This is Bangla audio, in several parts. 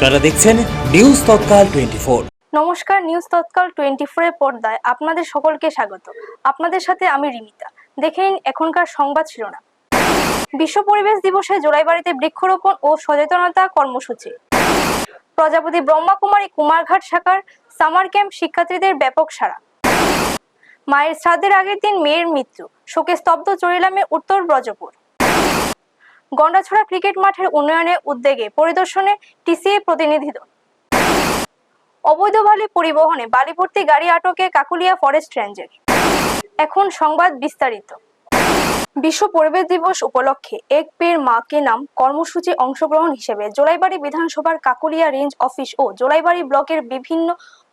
আপনারা দেখছেন নিউজ তৎকাল 24। নমস্কার, নিউজ তৎকাল 24 এর পর্দায় আপনাদের সকলকে স্বাগত। আপনাদের সাথে আমি রিমিতা। দেখে নিন এখনকার সংবাদ শিরোনাম। বিশ্ব পরিবেশ দিবসে জোলাইবাড়িতে বৃক্ষরোপণ ও সচেতনতা কর্মসূচি। প্রজাপতি ব্রহ্মাকুমারী কুমারঘাট শাখার সামার ক্যাম্প শিক্ষার্থীদের ব্যাপক সাড়া। মায়ের শ্রাদ্ধের আগের দিন মেয়ের মৃত্যু, শোকে স্তব্ধ চরিলামের উত্তর ব্রজপুর। গন্ডাছড়া ক্রিকেট মাঠের উন্নয়নে উদ্যোগে পরিদর্শনে টিসিএ প্রতিনিধি দল। অবৈধ বালি পরিবহনে বালি ভর্তি গাড়ি আটকে কাকুলিয়া ফরেস্ট রেঞ্জের। এখন সংবাদ বিস্তারিত। বিশ্ব পরিবেশ দিবস উপলক্ষে এক পেড় মা কে নাম কর্মসূচি অংশগ্রহণ হিসেবে জোলাইবাড়ি বিধানসভার কাকুলিয়া রেঞ্জ অফিস ও জোলাইবাড়ি ব্লকের বিভিন্ন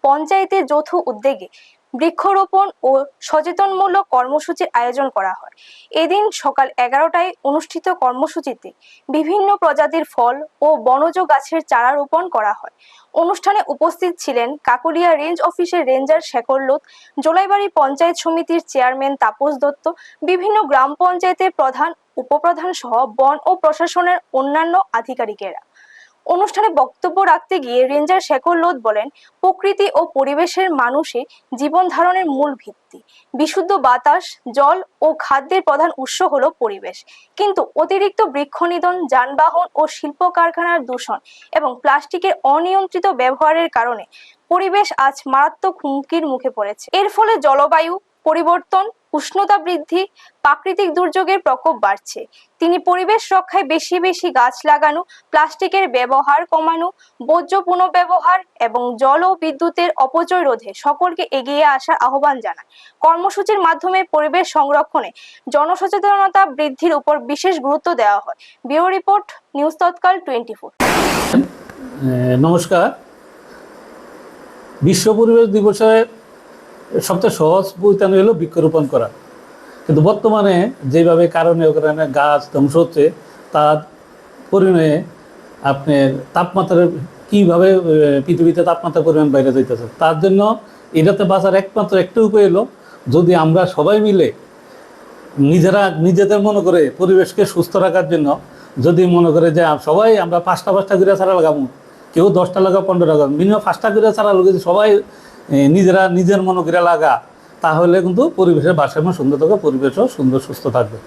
পঞ্চায়েতের যৌথ উদ্যোগে বৃক্ষরোপণ ও সচেতনমূলক কর্মসূচির আয়োজন করা হয়। এদিন সকাল 11টায় অনুষ্ঠিত কর্মসূচিতে বিভিন্ন প্রজাতির ফল ও বনজ গাছের চারা রোপণ করা হয়। অনুষ্ঠানে উপস্থিত ছিলেন কাকুলিয়া রেঞ্জ অফিসের রেঞ্জার শেখর লোধ, জোলাইবাড়ি পঞ্চায়েত সমিতির চেয়ারম্যান তাপস দত্ত, বিভিন্ন গ্রাম পঞ্চায়েতের প্রধান, উপপ্রধান সহ বন ও প্রশাসনের অন্যান্য আধিকারিকেরা। অনুষ্ঠানে বক্তব্য রাখতে গিয়ে রেঞ্জার শেখর লোধ বলেন, প্রকৃতি ও পরিবেশের মানুষের জীবন ধারণের মূল ভিত্তি। বিশুদ্ধ বাতাস, জল ও খাদ্যের প্রধান উৎস হলো পরিবেশ, কিন্তু অতিরিক্ত বৃক্ষনিধন, যানবাহন ও শিল্প কারখানার দূষণ এবং প্লাস্টিকের অনিয়ন্ত্রিত ব্যবহারের কারণে পরিবেশ আজ মারাত্মক হুমকির মুখে পড়েছে। এর ফলে জলবায়ু পরিবর্তন, উষ্ণতা বৃদ্ধি, প্রাকৃতিক দুর্যোগের প্রকোপ বাড়ছে। তিনি পরিবেশ রক্ষায় বেশি বেশি গাছ লাগানো, প্লাস্টিকের ব্যবহার কমানো, বর্জ্য পুনর্ব্যবহার এবং জল ও বিদ্যুতের অপচয় রোধে সকলকে এগিয়ে আসার আহ্বান জানান। কর্মসূচির মাধ্যমে পরিবেশ সংরক্ষণে জনসচেতনতা বৃদ্ধির উপর বিশেষ গুরুত্ব দেওয়া হয়। ব্যুরো রিপোর্ট, নিউজ তৎকাল 24। নমস্কার। বিশ্ব পরিবেশ দিবসে সবচেয়ে সহজ বৈতানি হলো বৃক্ষরোপণ করা, কিন্তু বর্তমানে যেভাবে কারণে গাছ ধ্বংস হচ্ছে তার পরিমাণে আপনার তাপমাত্রার কীভাবে পৃথিবীতে তাপমাত্রার পরিমাণ বাইরে যাইতেছে, তার জন্য এটাতে বাঁচার একমাত্র একটা উপায় হলো যদি আমরা সবাই মিলে নিজেদের মনে করে পরিবেশকে সুস্থ রাখার জন্য যদি মনে করে যে সবাই আমরা পাঁচটা করে চারা লাগাবো, কেউ 10টা লাগাবো, 15টা লাগাবো, মিনিমাম 5টা করে চারা যদি সবাই নিজের মনে করে লাগা, তাহলে কিন্তু পরিবেশের ভারসাম্য সুন্দর থাকবে, পরিবেশও সুন্দর সুস্থ থাকবে।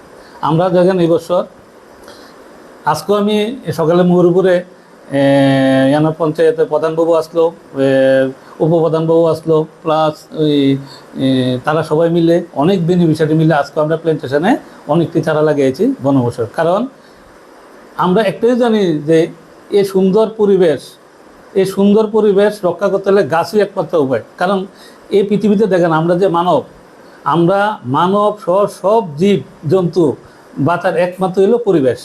আমরা দেখেন এই বছর আজকেও আমি সকালে ময়ূরপুরে পঞ্চায়েতের প্রধানবাবু আসলো, উপপ্রধানবাবু আসলো, প্লাস তারা সবাই মিলে অনেক বেনিফিশিয়ারি মিলে আজকে আমরা প্ল্যান্টেশনে অনেকটি চারা লাগিয়েছি বনবসর। কারণ আমরা একটাই জানি যে এই সুন্দর পরিবেশ রক্ষা করতে হলে গাছই একমাত্র উপায়। কারণ এই পৃথিবীতে দেখেন আমরা যে মানব সহ সব জীব জন্তু বাঁচার একমাত্র হলো পরিবেশ।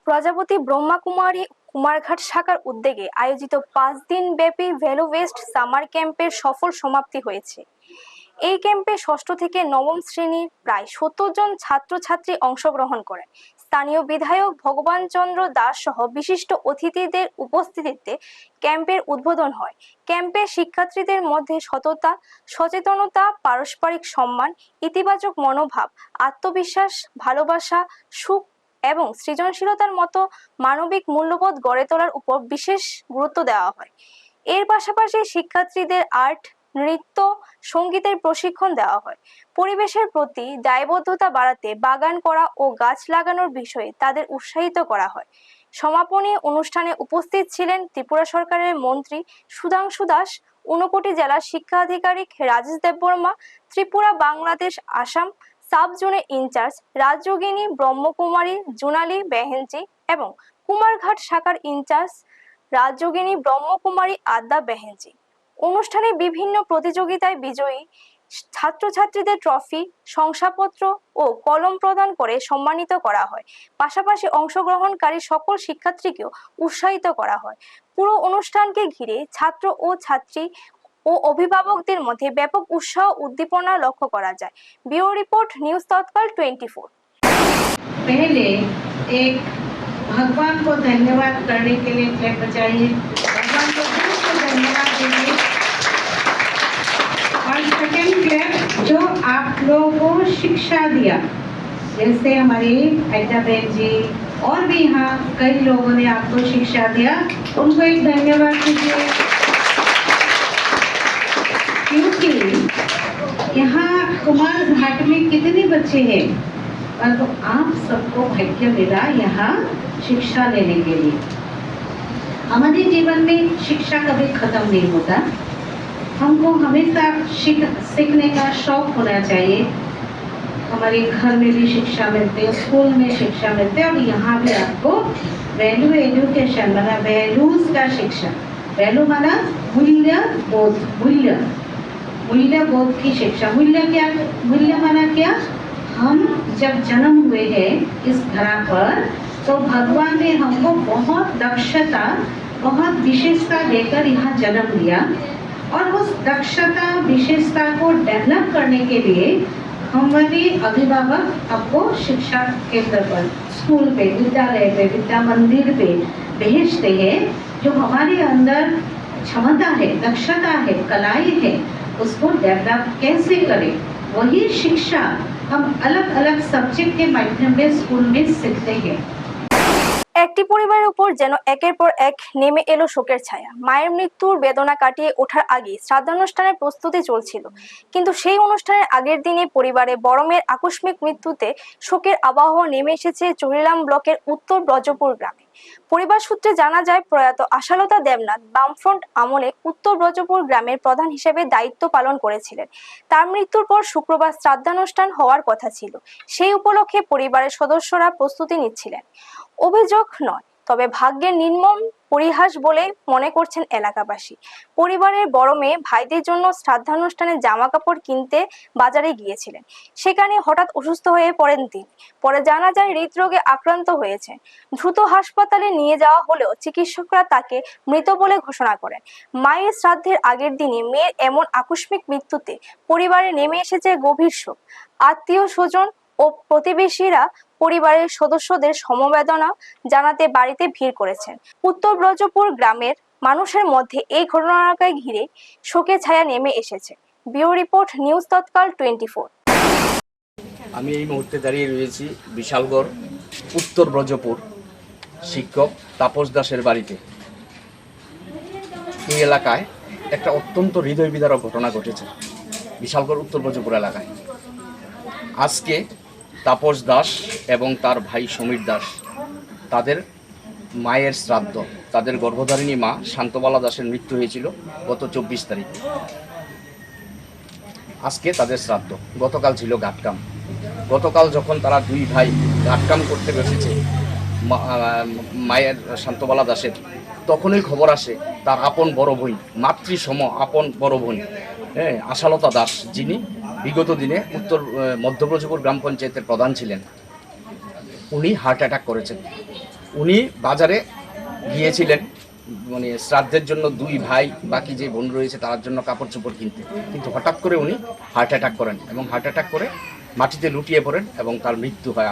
প্রজাপতি ব্রহ্মাকুমারী কুমারঘাট শাখার উদ্যোগে আয়োজিত 5 দিন ব্যাপী ভ্যালু ওয়েস্ট সামার ক্যাম্পের সফল সমাপ্তি হয়েছে। এই ক্যাম্পে ষষ্ঠ থেকে নবম শ্রেণীর প্রায় 70 জন ছাত্রছাত্রী অংশগ্রহণ করেন। স্থানীয় বিধায়ক ভগবান চন্দ্র দাস সহ বিশিষ্ট অতিথিদের উপস্থিতিতে ক্যাম্পের উদ্বোধন হয়। ক্যাম্পে শিক্ষার্থীদের মধ্যে সততা, সচেতনতা, পারস্পরিক সম্মান, ইতিবাচক মনোভাব, আত্মবিশ্বাস, ভালোবাসা, সুখ এবং সৃজনশীলতার মতো মানবিক মূল্যবোধ গড়ে তোলার উপর বিশেষ গুরুত্ব দেওয়া হয়। এর পাশাপাশি শিক্ষার্থীদের আর্ট, নৃত্য, সঙ্গীতের প্রশিক্ষণ দেওয়া হয়। পরিবেশের প্রতি দায়বদ্ধতা বাড়াতে বাগান করা ও গাছ লাগানোর বিষয়ে তাদের উৎসাহিত করা হয়। সমাপনী অনুষ্ঠানে উপস্থিত ছিলেন ত্রিপুরা সরকারের মন্ত্রী সুধাংশু দাস, ঊনকোটি জেলা শিক্ষা আধিকারিক রাজেশ দেববর্মা, ত্রিপুরা বাংলাদেশ আসাম সাব জোনের ইনচার্জ রাজযোগিনী ব্রহ্মকুমারী জুনালী বেহেনজি এবং কুমারঘাট শাখার ইনচার্জ রাজযোগিনী ব্রহ্মকুমারী আদ্যা বেহেনজি। অনুষ্ঠানে বিভিন্ন প্রতিযোগিতায় বিজয়ী ছাত্রছাত্রীদের ট্রফি, শংসাপত্র ও কলম প্রদান করে সম্মানিত করা হয়। পাশাপাশি অংশগ্রহণকারী সকল শিক্ষার্থীকেও উৎসাহিত করা হয়। পুরো অনুষ্ঠানকে ঘিরে ছাত্র ও ছাত্রী ও অভিভাবকদের মধ্যে ব্যাপক উৎসাহ উদ্দীপনা লক্ষ্য করা যায়। ব্যুরো রিপোর্ট, নিউজ তৎকাল 24। पहले एक भगवान को धन्यवाद करने के लिए क्लैप बजाइए, भगवान को दिल से धन्यवाद दीजिए। और सेकंड क्लैप जो आप लोगों को शिक्षा दिया, जैसे हमारी आयता बहन जी और भी यहाँ कई लोगों ने आपको शिक्षा दिया, उनको एक धन्यवाद दीजिए। क्योंकि यहाँ कुमार घाट में कितने बच्चे हैं, और तो आप सबको भाग्य मिला यहाँ शिक्षा लेने के लिए। हमारे जीवन में शिक्षा कभी खत्म नहीं होता, हमको हमेशा सीखने का शौक होना चाहिए। हमारे घर में भी शिक्षा मिलती है, स्कूल में शिक्षा मिलती है, और यहाँ भी आपको वैल्यू एजुकेशन माना वैल्यूज का शिक्षा, वैल्यू माना मूल्य बोध, मूल्य बोध की शिक्षा। मूल्य क्या, मूल्य माना क्या, हम जब जन्म हुए हैं इस धरा पर, तो भगवान ने हमको बहुत दक्षता, बहुत विशेषता देकर यहाँ जन्म दिया, और उस दक्षता विशेषता को डेवलप करने के लिए हमारे अभिभावक आपको शिक्षा केंद्र पर, स्कूल पे, विद्यालय पे, विद्या मंदिर पे भेजते हैं। जो हमारे अंदर क्षमता है, दक्षता है, कलाएं है, उसको डेवलप कैसे करें, वही शिक्षा हम अलग अलग सब्जेक्ट के माध्यम में स्कूल में सीखते हैं। একটি পরিবারের উপর যেন একের পর এক নেমে এলো শোকের ছায়া। মায়ের মৃত্যুর বেদনা কাটিয়ে ওঠার আগে শ্রাদ্ধানুষ্ঠানের প্রস্তুতি চলছিল, কিন্তু সেই অনুষ্ঠানের আগের দিনে পরিবারে বড় মেয়ের আকস্মিক মৃত্যুতে শোকের আবহ নেমে এসেছে চুরিলাম ব্লকের উত্তর ব্রজপুর গ্রামে। পরিবার সূত্রে জানা যায়, প্রয়াত আশালতা দেবনাথ বামফ্রন্ট আমলে উত্তর ব্রজপুর গ্রামের প্রধান হিসেবে দায়িত্ব পালন করেছিলেন। তার মৃত্যুর পর শুক্রবার শ্রাদ্ধানুষ্ঠান হওয়ার কথা ছিল, সেই উপলক্ষে পরিবারের সদস্যরা প্রস্তুতি নিচ্ছিলেন। অভিযোগ নয়, তবে ভাগ্যের নির্মম পরিহাস বলে মনে করছেন এলাকাবাসী। পরিবারের বড় মেয়ে ভাইদের জন্য শ্রাদ্ধানুষ্ঠানে জামা কাপড় কিনতে বাজারে গিয়েছিলেন, সেখানে হঠাৎ অসুস্থ হয়ে পড়েন তিনি। পরে জানা যায় হৃদরোগে আক্রান্ত হয়েছে। দ্রুত হাসপাতালে নিয়ে যাওয়া হলেও চিকিৎসকরা তাকে মৃত বলে ঘোষণা করেন। মায়ের শ্রাদ্ধের আগের দিনে মেয়ের এমন আকস্মিক মৃত্যুতে পরিবারে নেমে এসেছে গভীর শোক। আত্মীয় স্বজন ও প্রতিবেশীরা পরিবারের সদস্যদের সমবেদনা জানাতে বাড়িতে ভিড় করেছেন। উত্তর ব্রজপুর গ্রামের মানুষের মধ্যে এই ঘটনাকে ঘিরে শোকের ছায়া নেমে এসেছে। ব্যুরো রিপোর্ট, নিউজ তৎকাল 24। আমি এই মুহূর্তে দাঁড়িয়ে রয়েছি বিশালগড় উত্তর ব্রজপুর শিক্ষক তাপস দাসের বাড়িতে। এই এলাকায় একটা অত্যন্ত হৃদয় বিদারক ঘটনা ঘটেছে বিশালগড় উত্তর ব্রজপুর এলাকায়। আজকে তাপস দাস এবং তার ভাই সমীর দাস, তাদের মায়ের শ্রাদ্ধ। তাদের গর্ভধারিণী মা শান্তবালা দাসের মৃত্যু হয়েছিল গত 24 তারিখ। আজকে তাদের শ্রাদ্ধ। গতকাল ছিল ঘাটকাম। গতকাল যখন তারা দুই ভাই ঘাটকাম করতে বসেছে মায়ের শান্তবালা দাসের, তখনই খবর আসে তার আপন বড় বোন, মাতৃসম আপন বড় বোন আশালতা দাস, যিনি বিগত দিনে উত্তর মধ্যব্রজপুর গ্রাম পঞ্চায়েতের প্রধান ছিলেন, উনি হার্ট অ্যাটাক করেছেন। উনি বাজারে গিয়েছিলেন মানে শ্রাদ্ধের জন্য, দুই ভাই বাকি যে বোন রয়েছে তার জন্য কাপড় চোপড় কিনতে, কিন্তু হঠাৎ করে উনি হার্ট অ্যাটাক করেন এবং হার্ট অ্যাটাক করে মাটিতে লুটিয়ে পড়েন এবং তার মৃত্যু হয়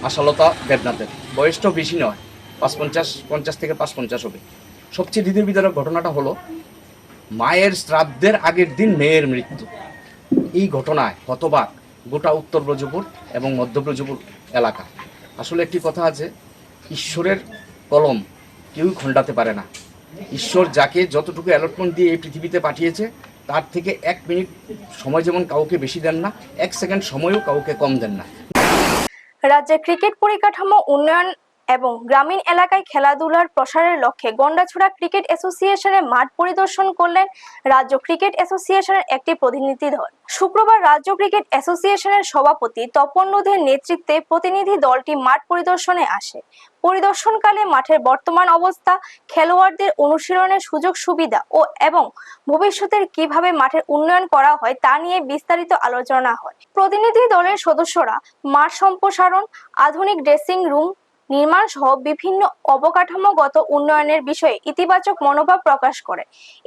আশালতা দেবনাথের। বয়সটাও বেশি নয়, 50 থেকে 55 হবে। সবচেয়ে হৃদয় বিদারক ঘটনাটা হলো মায়ের শ্রাদ্ধের আগের দিন মেয়ের মৃত্যু। এই ঘটনায় হতবাক গোটা উত্তর ব্রজপুর এবং মধ্য ব্রজপুর এলাকা। আসলে একটি কথা আছে, ঈশ্বরের কলম কেউই খণ্ডাতে পারে না। ঈশ্বর যাকে যতটুকু অ্যালটমেন্ট দিয়ে এই পৃথিবীতে পাঠিয়েছে, তার থেকে 1 মিনিট সময় যেমন কাউকে বেশি দেন না, 1 সেকেন্ড সময়ও কাউকে কম দেন না। রাজ্যের ক্রিকেট পরিকাঠামো উন্নয়ন এবং গ্রামীণ এলাকায় খেলাধুলার প্রসারের লক্ষ্যে গন্ডাছড়া ক্রিকেট অ্যাসোসিয়েশনের মাঠ পরিদর্শন করলেন রাজ্য ক্রিকেট অ্যাসোসিয়েশনের একটি প্রতিনিধি দল। শুক্রবার রাজ্য ক্রিকেট অ্যাসোসিয়েশনের সভাপতি তপন লোধের নেতৃত্বে প্রতিনিধি দলটি মাঠ পরিদর্শনে আসে। পরিদর্শনকালে মাঠের বর্তমান অবস্থা, খেলোয়াড়দের অনুশীলনের সুযোগ সুবিধা এবং ভবিষ্যতের কিভাবে মাঠের উন্নয়ন করা হয় তা নিয়ে বিস্তারিত আলোচনা হয়। প্রতিনিধি দলের সদস্যরা মাঠ সম্প্রসারণ, আধুনিক ড্রেসিং রুম নির্মাণ সহ বিভিন্ন অবকাঠামোগত উন্নয়নের বিষয়ে ইতিবাচক মনোভাব প্রকাশ করে।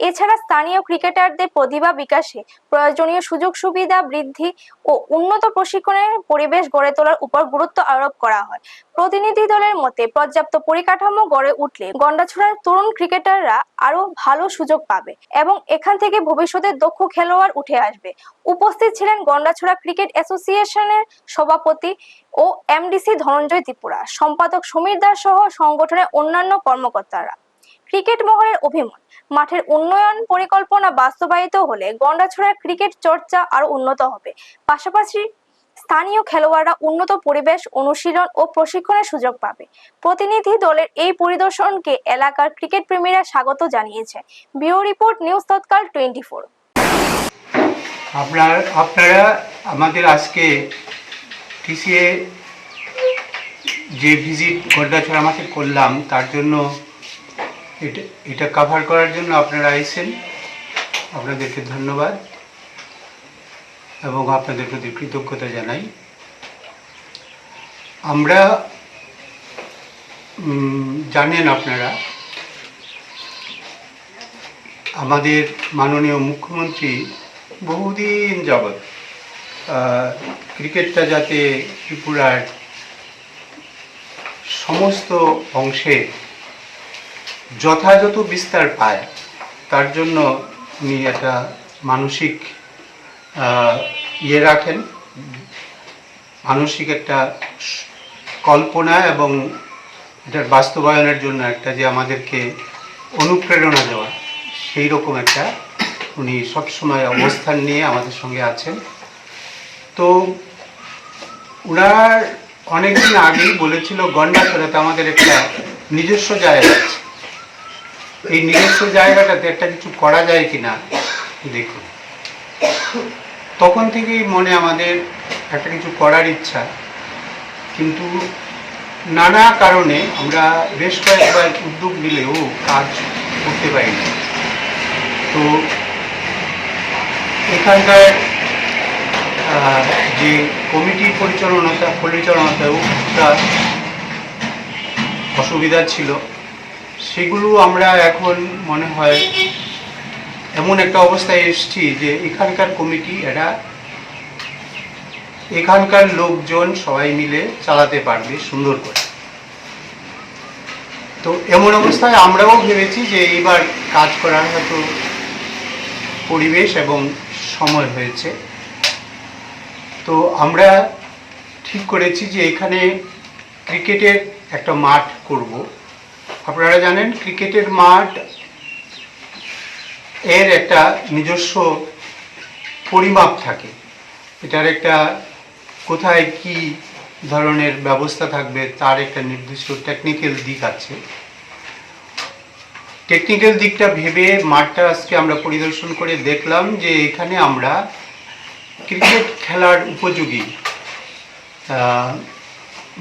এছাড়া স্থানীয় ক্রিকেটারদের প্রতিভা বিকাশে প্রয়োজনীয় সুযোগ সুবিধা বৃদ্ধি ও উন্নত প্রশিক্ষণের পরিবেশ গড়ে তোলার উপর গুরুত্ব আরোপ করা হয়। প্রতিনিধি দলের মতে পর্যাপ্ত পরিকাঠামো গড়ে উঠলে গন্ডাছড়ার তরুণ ক্রিকেটাররা আরো ভালো সুযোগ পাবে এবং এখান থেকে ভবিষ্যতের দক্ষ খেলোয়াড় উঠে আসবে। উপস্থিত ছিলেন গন্ডাছড়া ক্রিকেট অ্যাসোসিয়েশনের সভাপতি ও এমডিসি ধনঞ্জয় ত্রিপুরা, সম্পাদক সমীর দাস সহ সংগঠনের অন্যান্য কর্মকর্তারা। ক্রিকেট মহলের অভিমত, মাঠের উন্নয়ন পরিকল্পনা বাস্তবায়িত হলে গন্ডাছড়ার ক্রিকেট চর্চা আরো উন্নত হবে। পাশাপাশি স্থানীয় খেলোয়াড়রা উন্নত পরিবেশ, অনুশীলন ও প্রশিক্ষণের সুযোগ পাবে। প্রতিনিধি দলের এই পরিদর্শনকে এলাকার ক্রিকেট প্রেমীরা স্বাগত জানিয়েছে। ব্যুরো রিপোর্ট, নিউজ তৎকাল 24। আপনারা আমাদের আজকে টিসিএ যে ভিজিট গন্ডাছড়া মাঠে করলাম তার জন্য এটা কভার করার জন্য আপনারা আইছেন, আপনাদেরকে ধন্যবাদ এবং আপনাদের প্রতি কৃতজ্ঞতা জানাই। আমরা জানেন আপনারা আমাদের মাননীয় মুখ্যমন্ত্রী বহুদিন যাবৎ ক্রিকেটটা যাতে ত্রিপুরার সমস্ত অংশে যথাযথ বিস্তার পায় তার জন্য উনি একটা মানসিক রাখেন, মানসিক একটা কল্পনা এবং এটার বাস্তবায়নের জন্য একটা যে আমাদেরকে অনুপ্রেরণা দেওয়া, সেই রকম একটা উনি সবসময় অবস্থান নিয়ে আমাদের সঙ্গে আছেন। তো ওনার অনেকদিন আগেই বলেছিল গন্ডাছড়াতে আমাদের একটা নিজস্ব জায়গা আছে, এই নিজস্ব জায়গাটাতে একটা কিছু করা যায় কিনা দেখুন। তখন থেকেই মনে আমাদের একটা কিছু করার ইচ্ছা, কিন্তু নানা কারণে আমরা বেশ কয়েকবার উদ্যোগ নিলেও কাজ করতে পারি না। তো এখানকার যে কমিটি পরিচালনাতেও একটা অসুবিধা ছিল, সেগুলো আমরা এখন মনে হয় এমন একটা অবস্থায় এসেছি যে এখানকার কমিটি এখানকার লোকজন সবাই মিলে চালাতে পারবে সুন্দর করে। তো এমন অবস্থায় আমরাও ভেবেছি যে এইবার কাজ করার হয়তো পরিবেশ এবং সময় হয়েছে। তো আমরা ঠিক করেছি যে এখানে ক্রিকেটের একটা মাঠ করব। আপনারা জানেন ক্রিকেটের মাঠ এর একটা নিজস্ব পরিমাপ থাকে, এটার একটা কোথায় কি ধরনের ব্যবস্থা থাকবে তার একটা নির্দিষ্ট টেকনিক্যাল দিক আছে। টেকনিক্যাল দিকটা ভেবে মাঠটা আজকে আমরা পরিদর্শন করে দেখলাম যে এখানে আমরা ক্রিকেট খেলার উপযোগী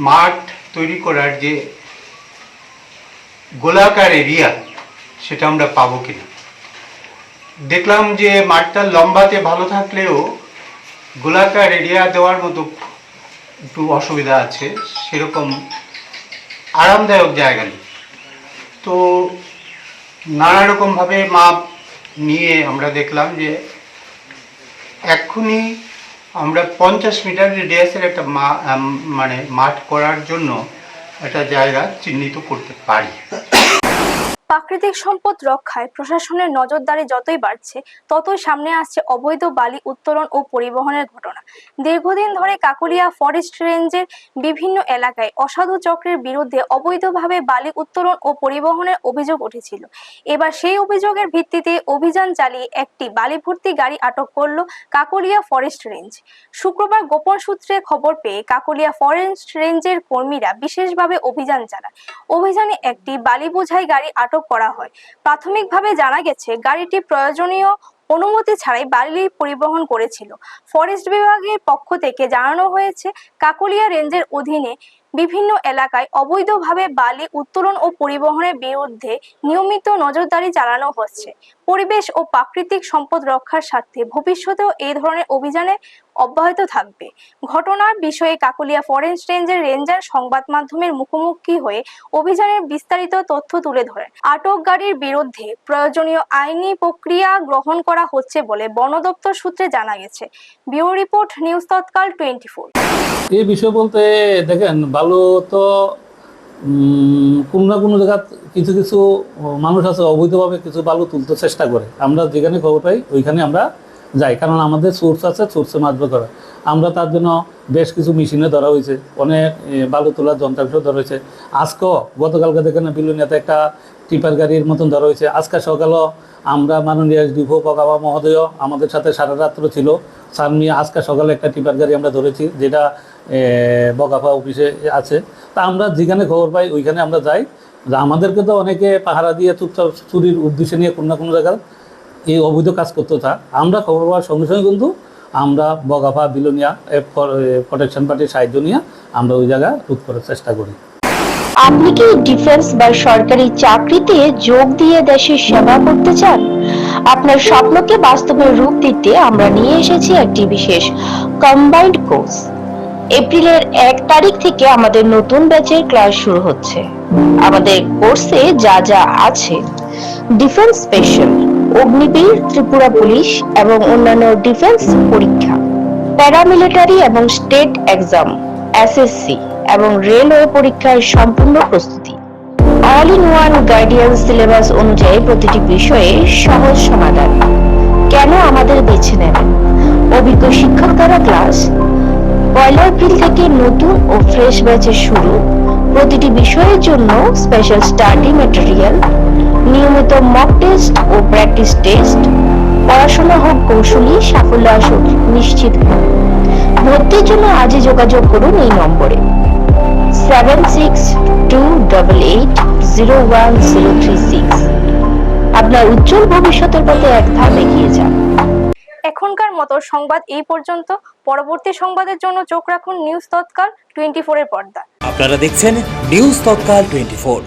মাঠ তৈরি করার যে গোলাকার এরিয়া সেটা আমরা পাবো কিনা। দেখলাম যে মাঠটা লম্বাতে ভালো থাকলেও গোলাকার এরিয়া দেওয়ার মতো একটু অসুবিধা আছে, সেরকম আরামদায়ক জায়গা নেই। তো নানা রকমভাবে মাপ নিয়ে আমরা দেখলাম যে এক্ষুনি আমরা 50 মিটার রেডিয়াসের একটা মাঠ করার জন্য একটা জায়গা চিহ্নিত করতে পারি। প্রাকৃতিক সম্পদ রক্ষায় প্রশাসনের নজরদারি যতই বাড়ছে ততই সামনে আসছে অবৈধ বালি উত্তোলন ও পরিবহনের ঘটনা। দীর্ঘদিন ধরে কাকলিয়া ফরেস্ট রেঞ্জের বিভিন্ন এলাকায় অসাধু চক্রের বিরুদ্ধে অবৈধভাবে বালি উত্তোলন ও পরিবহনের অভিযোগ উঠেছিল। এবার সেই অভিযোগের ভিত্তিতে অভিযান চালিয়ে একটি বালি ভর্তি গাড়ি আটক করল কাকলিয়া ফরেস্ট রেঞ্জ। শুক্রবার গোপন সূত্রে খবর পেয়ে কাকলিয়া ফরেস্ট রেঞ্জের কর্মীরা বিশেষভাবে অভিযান চালায়। অভিযানে একটি বালি বোঝাই গাড়ি আটক করা হয়। প্রাথমিকভাবে জানা গেছে গাড়িটি প্রয়োজনীয় অনুমতি ছাড়াই বালি পরিবহন করেছিল। ফরেস্ট বিভাগের পক্ষ থেকে জানানো হয়েছে কাকলিয়া রেঞ্জের অধীনে বিভিন্ন এলাকায় অবৈধভাবে বালি উত্তোলন ও পরিবহনের বিরুদ্ধে নিয়মিত নজরদারি চালানো হচ্ছে। পরিবেশ ও প্রাকৃতিক সম্পদ রক্ষার স্বার্থে ভবিষ্যতেও এই ধরনের অভিযানে অব্যাহত থাকবে। ঘটনার বিষয়ে কাকলিয়া ফরেস্ট রেঞ্জের রেঞ্জার সংবাদ মাধ্যমের মুখোমুখি হয়ে অভিযানের বিস্তারিত তথ্য তুলে ধরেন। আটক গাড়ির বিরুদ্ধে প্রয়োজনীয় আইনি প্রক্রিয়া গ্রহণ করা হচ্ছে বলে বন দপ্তর সূত্রে জানা গেছে। ব্যুরো রিপোর্ট, নিউজ তৎকাল 24। এই বিষয় বলতে দেখেন, বালু তো কোনো না কোনো জায়গা কিছু কিছু মানুষ আছে অবৈধভাবে কিছু বালু তুলতে চেষ্টা করে। আমরা যেখানে খবর পাই ওইখানে আমরা যাই, কারণ আমাদের সোর্স আছে, সোর্সে মাছ বের করা। আমরা তার জন্য বেশ কিছু মেশিনে ধরা হয়েছে, অনেক বালু তোলার যন্ত্রাংশ ধরা হয়েছে। আজকেও গতকালকে দেখেন বিলুনিয়াতে একটা টিপার গাড়ির মতন ধরা হয়েছে। আজকে সকালেও আমরা মাননীয় ডিপো পকাবা মহোদয় আমাদের সাথে সারা রাত্র ছিল। স্যার নিয়ে আজকে সকালে একটা টিপার গাড়ি আমরা ধরেছি, যেটা বগাফা অফিসে আছে। তা আমরা যেখানে খবর পাই ওইখানে আমরা যাই। যে আমাদেরকে তো অনেকে পাহারা দিয়ে চুপচাপ চুরির উদ্দেশ্যে নিয়ে কোনো না কোনো জায়গায় এই অবৈধ কাজ করতে থাকে। আমরা খবর পাওয়ার সঙ্গে সঙ্গে কিন্তু আমরা বগাফা বিলোনিয়া প্রোটেকশন পার্টির সাহায্য নিয়ে আমরা ওই জায়গায় রোধ করার চেষ্টা করি। আপনি কি ডিফেন্স বা সরকারি চাকরিতে যোগ দিয়ে দেশের সেবা করতে চান? আপনার স্বপ্নকে বাস্তবে রূপ দিতে আমরা নিয়ে এসেছি একটি বিশেষ কম্বাইন্ড কোর্স। এপ্রিলের 1 তারিখ থেকে আমাদের নতুন ব্যাচের ক্লাস শুরু হচ্ছে। আমাদের কোর্সে যা যা আছে: defence special, Agniveer, Tripura police এবং অন্যান্য ডিফেন্স পরীক্ষা, প্যারামিলিটারি এবং স্টেট এক্সাম, এসএসসি এবং রেলওয়ে পরীক্ষার সম্পূর্ণ প্রস্তুতি। অল ইন ওয়ান গাইডিয়ান সিলেবাস অনুযায়ী প্রতিটি বিষয়ে সহজ সমাধান। কেন আমাদের বেছে নেবেন? অভিজ্ঞ শিক্ষক দ্বারা ক্লাস। 1 এপ্রিল থেকে নতুন ও ফ্রেশ ব্যাচের শুরু। প্রতিটি বিষয়ের জন্য স্পেশাল স্টাডি ম্যাটেরিয়াল, নিয়মিত মক টেস্ট ও প্র্যাকটিস টেস্ট। পড়াশোনা হোক কৌশলী, সাফল্য আসুক নিশ্চিত। ভর্তির জন্য আজই যোগাযোগ করুন এই নম্বরে 7628801036। আপনার উজ্জ্বল ভবিষ্যতের পথে এক ধাপ এগিয়ে যান। এখনকার মতো সংবাদ এই পর্যন্ত। পরবর্তী সংবাদের জন্য চোখ রাখুন নিউজ তৎকাল 24 এর পর্দায়। আপনারা দেখছেন নিউজ তৎকাল 24।